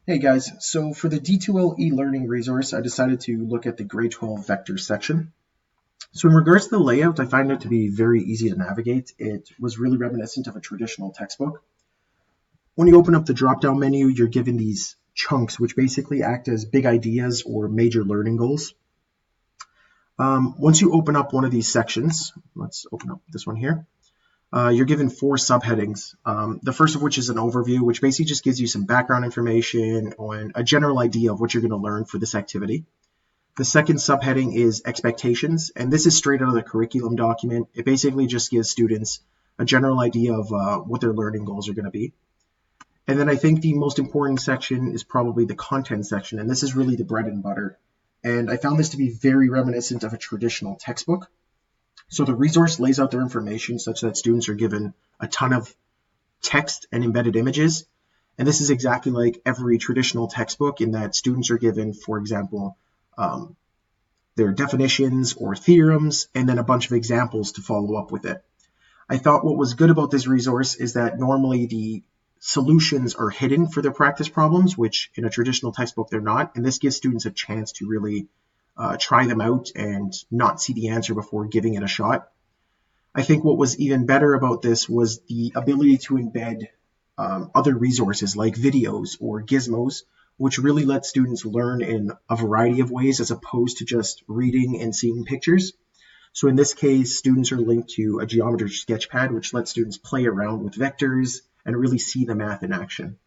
Hey guys, so for the D2L E learning resource, I decided to look at the grade 12 vectors section. So in regards to the layout, I find it to be very easy to navigate. It was really reminiscent of a traditional textbook. When you open up the drop-down menu, you're given these chunks, which basically act as big ideas or major learning goals. Once you open up one of these sections, let's open up this one here. You're given four subheadings. The first of which is an overview, which basically just gives you some background information on a general idea of what you're going to learn for this activity. The second subheading is expectations, and this is straight out of the curriculum document. It basically just gives students a general idea of what their learning goals are going to be. And then I think the most important section is probably the content section, and this is really the bread and butter. And I found this to be very reminiscent of a traditional textbook. So the resource lays out their information such that students are given a ton of text and embedded images. And this is exactly like every traditional textbook in that students are given, for example, their definitions or theorems, and then a bunch of examples to follow up with it. I thought what was good about this resource is that normally the solutions are hidden for their practice problems, which in a traditional textbook they're not. And this gives students a chance to really try them out and not see the answer before giving it a shot. I think what was even better about this was the ability to embed other resources like videos or gizmos, which really let students learn in a variety of ways as opposed to just reading and seeing pictures. So in this case, students are linked to a geometry sketchpad, which lets students play around with vectors and really see the math in action.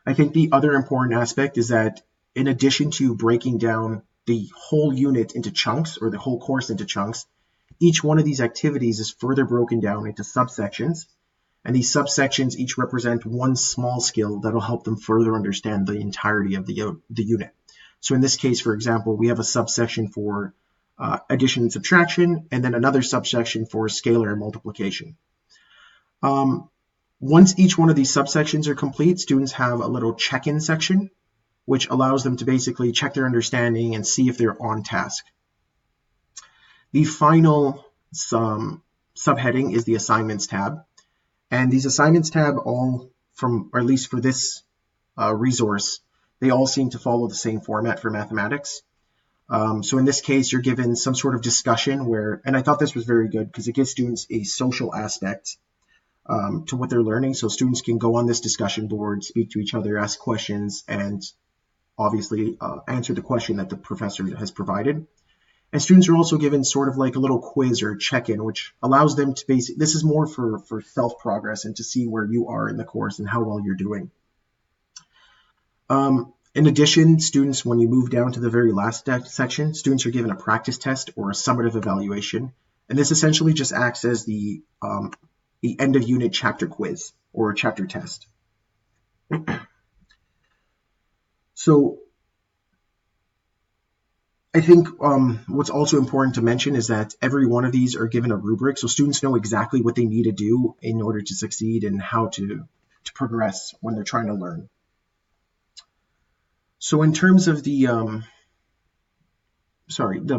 I think the other important aspect is that in addition to breaking down the whole unit into chunks or the whole course into chunks, each one of these activities is further broken down into subsections. And these subsections each represent one small skill that'll help them further understand the entirety of the unit. So in this case, for example, we have a subsection for addition and subtraction, and then another subsection for scalar multiplication. Once each one of these subsections are complete, students have a little check-in section, which allows them to basically check their understanding and see if they're on task. The final subheading is the assignments tab. And these assignments tab all from, or at least for this resource, they all seem to follow the same format for mathematics. So in this case, you're given some sort of discussion where, and I thought this was very good because it gives students a social aspect to what they're learning. So students can go on this discussion board, speak to each other, ask questions, and obviously answer the question that the professor has provided. And students are also given sort of like a little quiz or check-in, which allows them to basically, this is more for self-progress and to see where you are in the course and how well you're doing. In addition, students, when you move down to the very last section, students are given a practice test or a summative evaluation. And this essentially just acts as the end of unit chapter quiz or chapter test. So I think what's also important to mention is that every one of these are given a rubric, so students know exactly what they need to do in order to succeed and how to progress when they're trying to learn. So in terms of the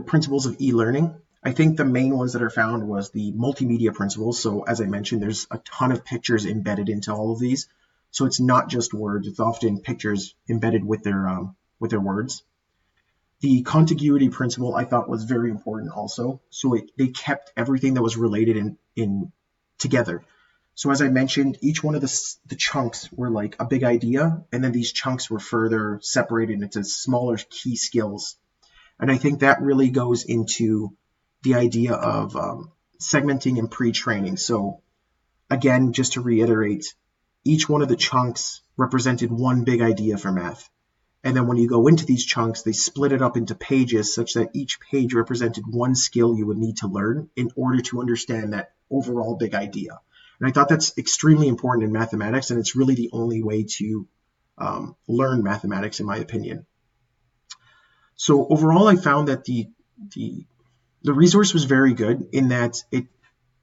principles of e-learning, I think the main ones that are found was the multimedia principles. So as I mentioned, there's a ton of pictures embedded into all of these. So it's not just words, it's often pictures embedded with their words. The contiguity principle I thought was very important also. So they kept everything that was related in together. So as I mentioned, each one of the chunks were like a big idea, and then these chunks were further separated into smaller key skills. And I think that really goes into the idea of segmenting and pre-training. So again, just to reiterate, each one of the chunks represented one big idea for math. And then when you go into these chunks, they split it up into pages such that each page represented one skill you would need to learn in order to understand that overall big idea. And I thought that's extremely important in mathematics, and it's really the only way to learn mathematics, in my opinion. So overall, I found that the resource was very good in that it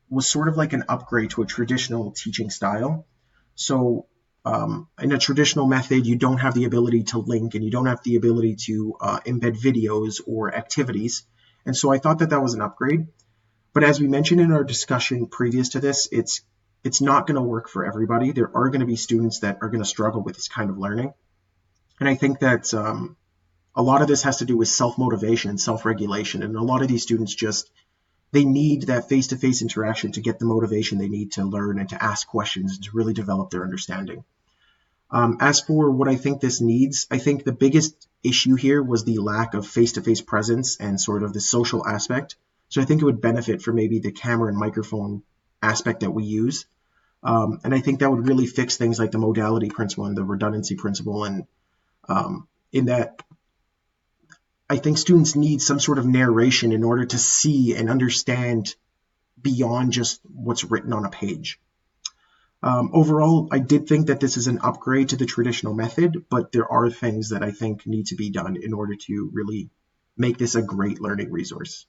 was sort of like an upgrade to a traditional teaching style. So in a traditional method, you don't have the ability to link and you don't have the ability to embed videos or activities. And so I thought that that was an upgrade. But as we mentioned in our discussion previous to this, it's not going to work for everybody. There are going to be students that are going to struggle with this kind of learning. And I think that a lot of this has to do with self-motivation and self-regulation. And a lot of these students they need that face-to-face interaction to get the motivation they need to learn and to ask questions and to really develop their understanding. As for what I think this needs, I think the biggest issue here was the lack of face-to-face presence and sort of the social aspect. So I think it would benefit for maybe the camera and microphone aspect that we use. And I think that would really fix things like the modality principle and the redundancy principle. And in that, I think students need some sort of narration in order to see and understand beyond just what's written on a page. Overall, I did think that this is an upgrade to the traditional method, but there are things that I think need to be done in order to really make this a great learning resource.